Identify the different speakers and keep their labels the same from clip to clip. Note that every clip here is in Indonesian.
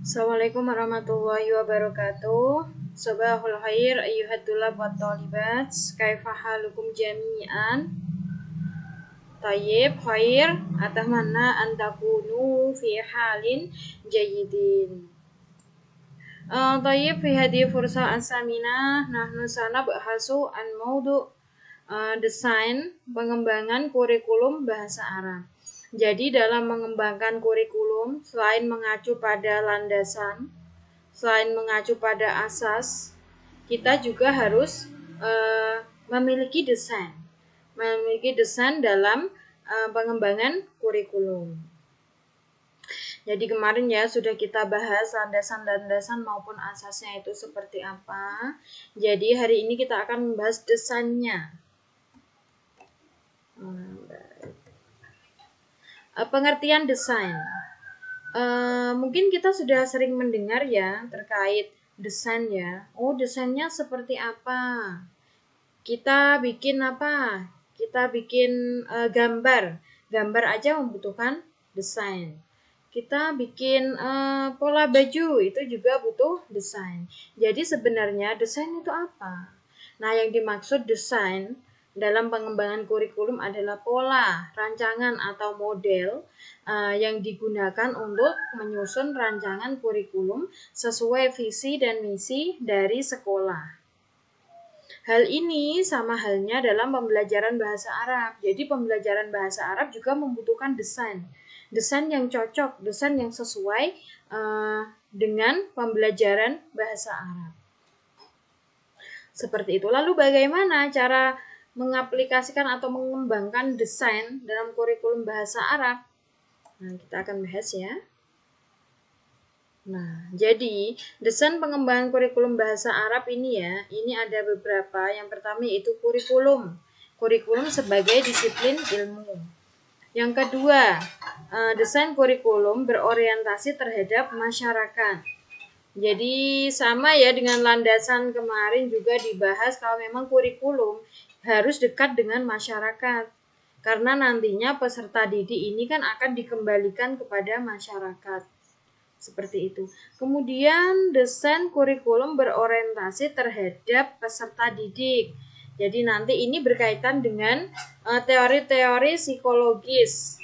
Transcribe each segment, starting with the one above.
Speaker 1: Assalamualaikum warahmatullahi wabarakatuh. Sobahul khair ayyuhat tulab wa talibat. Kaifa halukum jami'an? Tayyib khair atamanna an takunu fi halin jayyidin. Tayyib fi hadhihi fursa as-saminah nahnu sanabhasu an maudu desain pengembangan kurikulum bahasa Arab. Jadi dalam mengembangkan kurikulum, selain mengacu pada landasan, selain mengacu pada asas, kita juga harus memiliki desain dalam pengembangan kurikulum. Jadi kemarin ya sudah kita bahas landasan-landasan maupun asasnya itu seperti apa. Jadi hari ini kita akan membahas desainnya. Pengertian desain. Mungkin kita sudah sering mendengar ya terkait desain ya. Oh, desainnya seperti apa? Kita bikin apa? Kita bikin gambar. Gambar aja membutuhkan desain. Kita bikin pola baju itu juga butuh desain. Jadi sebenarnya desain itu apa? Nah, yang dimaksud desain dalam pengembangan kurikulum adalah pola, rancangan atau model yang digunakan untuk menyusun rancangan kurikulum sesuai visi dan misi dari sekolah. Hal ini sama halnya dalam pembelajaran bahasa Arab. Jadi pembelajaran bahasa Arab juga membutuhkan desain. Desain yang cocok, desain yang sesuai dengan pembelajaran bahasa Arab. Seperti itu. Lalu bagaimana cara mengaplikasikan atau mengembangkan desain dalam kurikulum bahasa Arab? Nah, kita akan bahas ya. Nah, jadi desain pengembangan kurikulum bahasa Arab ini ya, ini ada beberapa. Yang pertama yaitu kurikulum. Kurikulum sebagai disiplin ilmu. Yang kedua, desain kurikulum berorientasi terhadap masyarakat. Jadi sama ya dengan landasan kemarin juga dibahas kalau memang kurikulum harus dekat dengan masyarakat. Karena nantinya peserta didik ini kan akan dikembalikan kepada masyarakat. Seperti itu. Kemudian desain kurikulum berorientasi terhadap peserta didik. Jadi nanti ini berkaitan dengan teori-teori psikologis.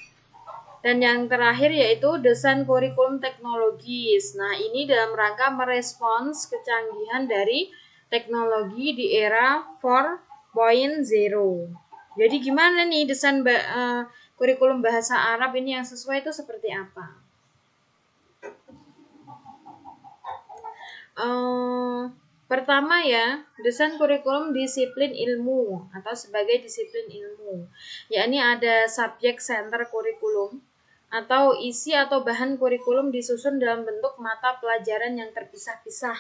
Speaker 1: Dan yang terakhir yaitu desain kurikulum teknologis. Nah, ini dalam rangka merespons kecanggihan dari teknologi di era 4.0. Jadi gimana nih desain kurikulum bahasa Arab ini yang sesuai itu seperti apa? Pertama ya, desain kurikulum disiplin ilmu atau sebagai disiplin ilmu. Yakni ada subjek center kurikulum atau isi atau bahan kurikulum disusun dalam bentuk mata pelajaran yang terpisah-pisah.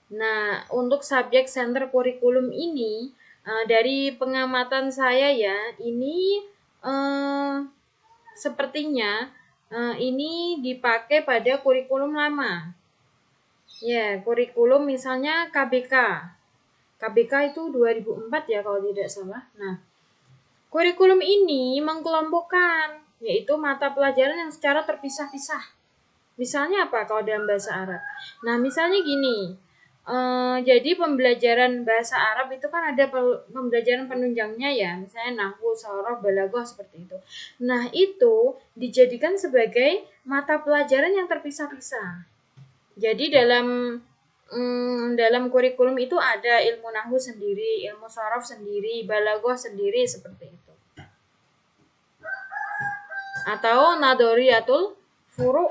Speaker 1: Nah, untuk subjek center kurikulum ini dari pengamatan saya ya, ini sepertinya ini dipakai pada kurikulum lama. Ya, kurikulum misalnya KBK. KBK itu 2004 ya kalau tidak salah. Nah, kurikulum ini mengkelompokkan, yaitu mata pelajaran yang secara terpisah-pisah. Misalnya apa kalau dalam bahasa Arab? Nah, misalnya gini, jadi pembelajaran bahasa Arab itu kan ada pembelajaran penunjangnya ya, misalnya nahwu, shoroh, balaghah seperti itu. Nah, itu dijadikan sebagai mata pelajaran yang terpisah-pisah. Jadi dalam kurikulum itu ada ilmu nahwu sendiri, ilmu shoroh sendiri, balaghah sendiri seperti itu. Atau nadhariyatul furu'.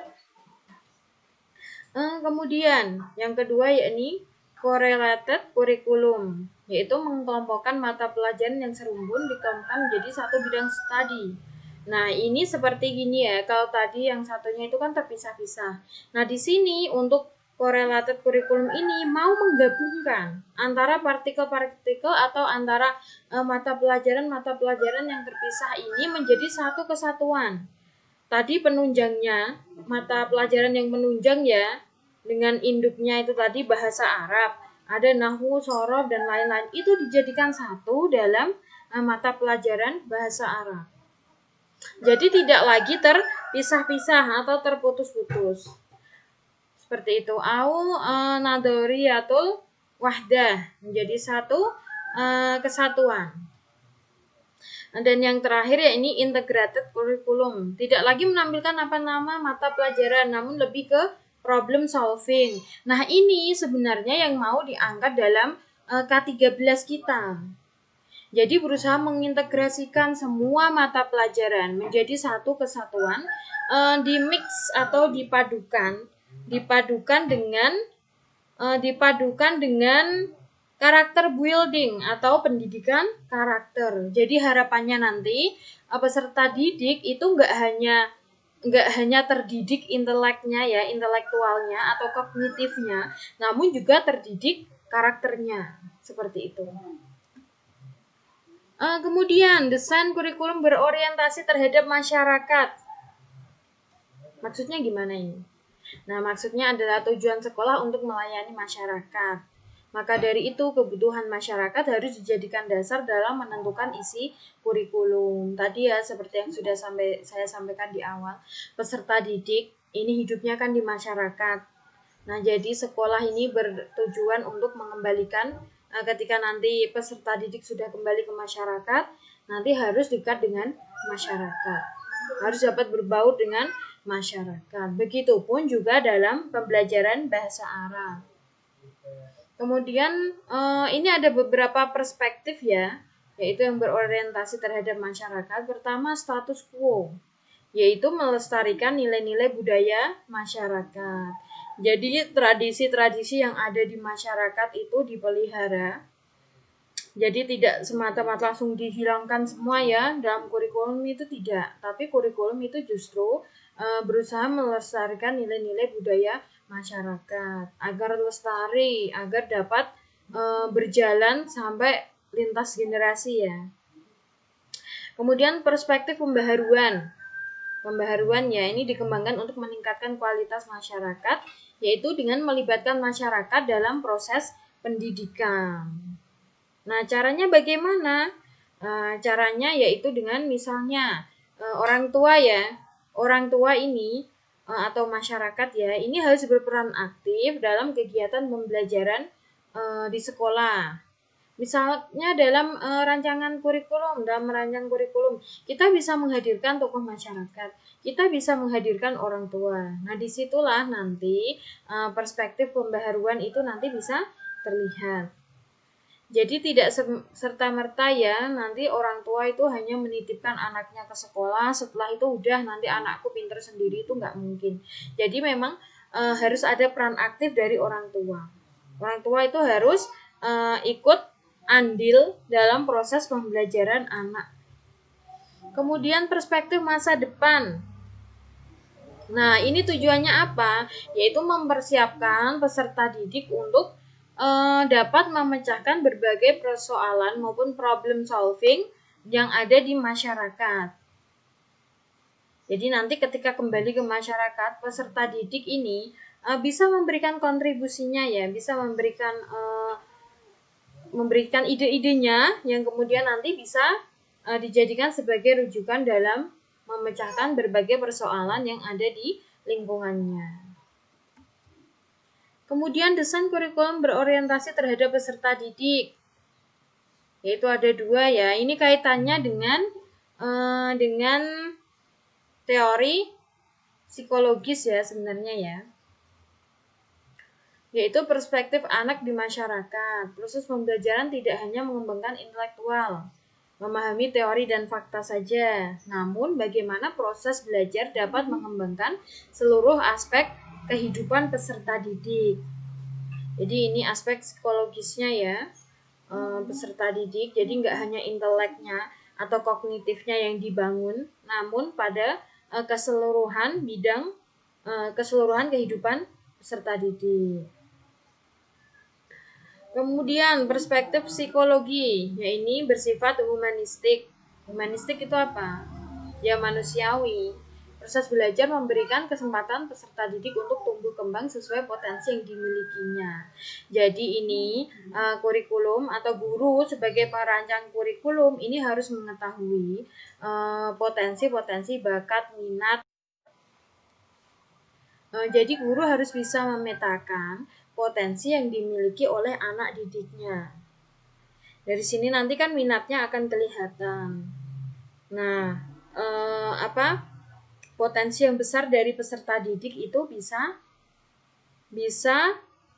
Speaker 1: Kemudian yang kedua yakni correlated curriculum, yaitu mengelompokkan mata pelajaran yang serumpun dikelompokkan menjadi satu bidang studi. Nah, ini seperti gini ya. Kalau tadi yang satunya itu kan terpisah-pisah. Nah, di sini untuk correlated curriculum ini mau menggabungkan antara partikel-partikel atau antara mata pelajaran yang terpisah ini menjadi satu kesatuan. Tadi penunjangnya, mata pelajaran yang menunjang ya, dengan induknya itu tadi bahasa Arab, ada nahwu, shoroh, dan lain-lain. Itu dijadikan satu dalam mata pelajaran bahasa Arab. Jadi tidak lagi terpisah-pisah atau terputus-putus. Seperti itu. Au nadhariyatul wahdah, menjadi satu kesatuan. Dan yang terakhir ya ini integrated curriculum. Tidak lagi menampilkan apa nama mata pelajaran, namun lebih ke problem solving. Nah, ini sebenarnya yang mau diangkat dalam K13 kita. Jadi berusaha mengintegrasikan semua mata pelajaran menjadi satu kesatuan, dimix atau dipadukan dengan karakter building atau pendidikan karakter. Jadi harapannya nanti peserta didik itu nggak hanya terdidik inteleknya ya, intelektualnya atau kognitifnya, namun juga terdidik karakternya seperti itu. Kemudian desain kurikulum berorientasi terhadap masyarakat. Maksudnya gimana ini? Nah, maksudnya adalah tujuan sekolah untuk melayani masyarakat. Maka dari itu kebutuhan masyarakat harus dijadikan dasar dalam menentukan isi kurikulum. Tadi ya seperti yang sudah saya sampaikan di awal, peserta didik ini hidupnya kan di masyarakat. Nah, jadi sekolah ini bertujuan untuk mengembalikan ketika nanti peserta didik sudah kembali ke masyarakat, nanti harus dekat dengan masyarakat. Harus dapat berbaur dengan masyarakat. Begitupun juga dalam pembelajaran bahasa Arab. Kemudian ini ada beberapa perspektif ya, yaitu yang berorientasi terhadap masyarakat. Pertama, status quo, yaitu melestarikan nilai-nilai budaya masyarakat. Jadi tradisi-tradisi yang ada di masyarakat itu dipelihara. Jadi tidak semata-mata langsung dihilangkan semua ya dalam kurikulum itu tidak. Tapi kurikulum itu justru berusaha melestarikan nilai-nilai budaya masyarakat agar lestari, agar dapat berjalan sampai lintas generasi ya. Kemudian perspektif pembaharuan. Pembaharuan ya ini dikembangkan untuk meningkatkan kualitas masyarakat, yaitu dengan melibatkan masyarakat dalam proses pendidikan. Nah, caranya bagaimana? Caranya yaitu dengan misalnya orang tua ya. Orang tua ini atau masyarakat ya, ini harus berperan aktif dalam kegiatan pembelajaran di sekolah. Misalnya dalam rancangan kurikulum, kita bisa menghadirkan tokoh masyarakat, kita bisa menghadirkan orang tua. Nah, disitulah nanti perspektif pembaharuan itu nanti bisa terlihat. Jadi tidak serta-merta ya, nanti orang tua itu hanya menitipkan anaknya ke sekolah, setelah itu udah nanti anakku pinter sendiri, itu nggak mungkin. Jadi memang harus ada peran aktif dari orang tua. Orang tua itu harus ikut andil dalam proses pembelajaran anak. Kemudian perspektif masa depan. Nah, ini tujuannya apa? Yaitu mempersiapkan peserta didik untuk dapat memecahkan berbagai persoalan maupun problem solving yang ada di masyarakat. Jadi nanti ketika kembali ke masyarakat, peserta didik ini bisa memberikan kontribusinya ya, bisa memberikan ide-idenya yang kemudian nanti bisa dijadikan sebagai rujukan dalam memecahkan berbagai persoalan yang ada di lingkungannya. Kemudian desain kurikulum berorientasi terhadap peserta didik, yaitu ada dua ya. Ini kaitannya dengan teori psikologis ya sebenarnya ya, yaitu perspektif anak di masyarakat. Proses pembelajaran tidak hanya mengembangkan intelektual, memahami teori dan fakta saja, namun bagaimana proses belajar dapat mengembangkan seluruh aspek kehidupan peserta didik. Jadi ini aspek psikologisnya ya, peserta didik. Jadi nggak hanya inteleknya atau kognitifnya yang dibangun, namun pada keseluruhan kehidupan peserta didik. Kemudian perspektif psikologi, ya ini bersifat humanistik. Humanistik itu apa? Ya manusiawi. Proses belajar memberikan kesempatan peserta didik untuk tumbuh kembang sesuai potensi yang dimilikinya. Jadi ini kurikulum atau guru sebagai perancang kurikulum ini harus mengetahui potensi-potensi bakat, minat Jadi guru harus bisa memetakan potensi yang dimiliki oleh anak didiknya. Dari sini nanti kan minatnya akan kelihatan. Nah, potensi yang besar dari peserta didik itu bisa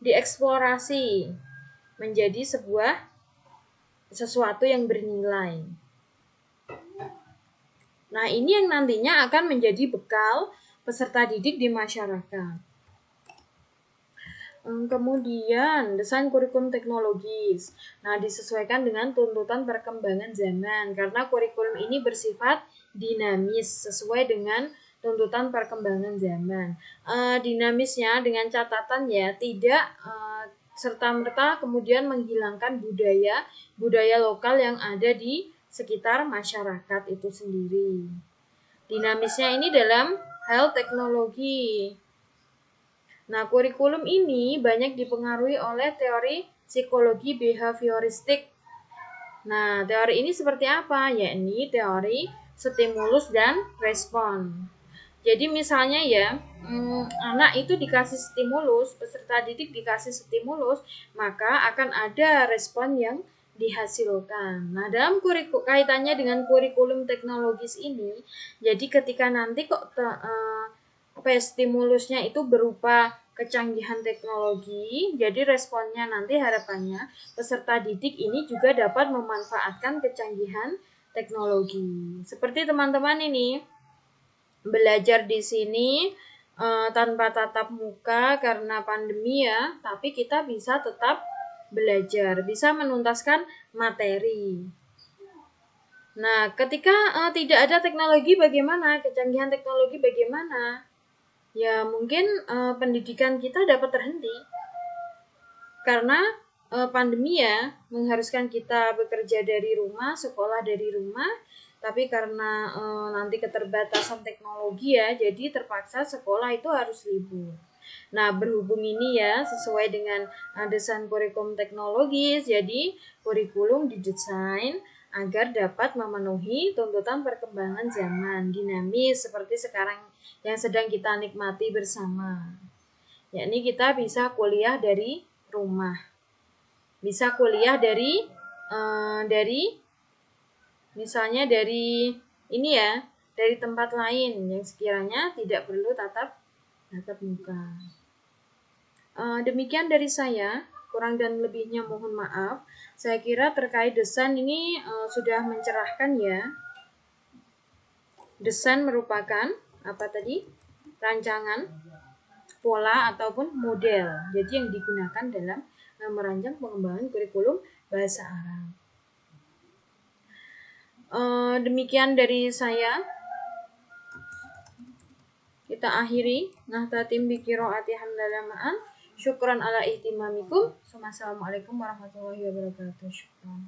Speaker 1: dieksplorasi menjadi sesuatu yang bernilai. Nah, ini yang nantinya akan menjadi bekal peserta didik di masyarakat. Kemudian, desain kurikulum teknologis. Nah, disesuaikan dengan tuntutan perkembangan zaman karena kurikulum ini bersifat dinamis sesuai dengan tuntutan perkembangan zaman. Dinamisnya dengan catatan ya, tidak serta-merta kemudian menghilangkan budaya lokal yang ada di sekitar masyarakat itu sendiri. Dinamisnya ini dalam hal teknologi. Nah, kurikulum ini banyak dipengaruhi oleh teori psikologi behavioristik. Nah, teori ini seperti apa? Yakni teori stimulus dan respon. Jadi misalnya ya, anak itu dikasih stimulus, peserta didik dikasih stimulus, maka akan ada respon yang dihasilkan. Nah, dalam kaitannya dengan kurikulum teknologis ini, jadi ketika nanti stimulusnya itu berupa kecanggihan teknologi, jadi responnya nanti harapannya peserta didik ini juga dapat memanfaatkan kecanggihan teknologi. Seperti teman-teman ini belajar di sini tanpa tatap muka karena pandemi ya, tapi kita bisa tetap belajar, bisa menuntaskan materi. Nah, ketika tidak ada teknologi bagaimana? Kecanggihan teknologi bagaimana? Ya mungkin pendidikan kita dapat terhenti karena pandemi ya mengharuskan kita bekerja dari rumah, sekolah dari rumah, tapi karena nanti keterbatasan teknologi ya, jadi terpaksa sekolah itu harus libur. Nah, berhubung ini ya sesuai dengan desain kurikulum teknologis, jadi kurikulum didesain agar dapat memenuhi tuntutan perkembangan zaman dinamis seperti sekarang yang sedang kita nikmati bersama. Yakni kita bisa kuliah dari rumah. Bisa kuliah dari misalnya dari ini ya, dari tempat lain yang sekiranya tidak perlu tatap muka. Demikian dari saya, kurang dan lebihnya mohon maaf. Saya kira terkait desain ini sudah mencerahkan ya. Desain merupakan apa tadi? Rancangan, pola ataupun model. Jadi yang digunakan dalam merancang pengembangan kurikulum bahasa Arab. Demikian dari saya. Kita akhiri. Nahtatim bi qiraati hamdalah ma'an. Syukran ala ihtimamikum. Assalamualaikum warahmatullahi wabarakatuh. Syukran.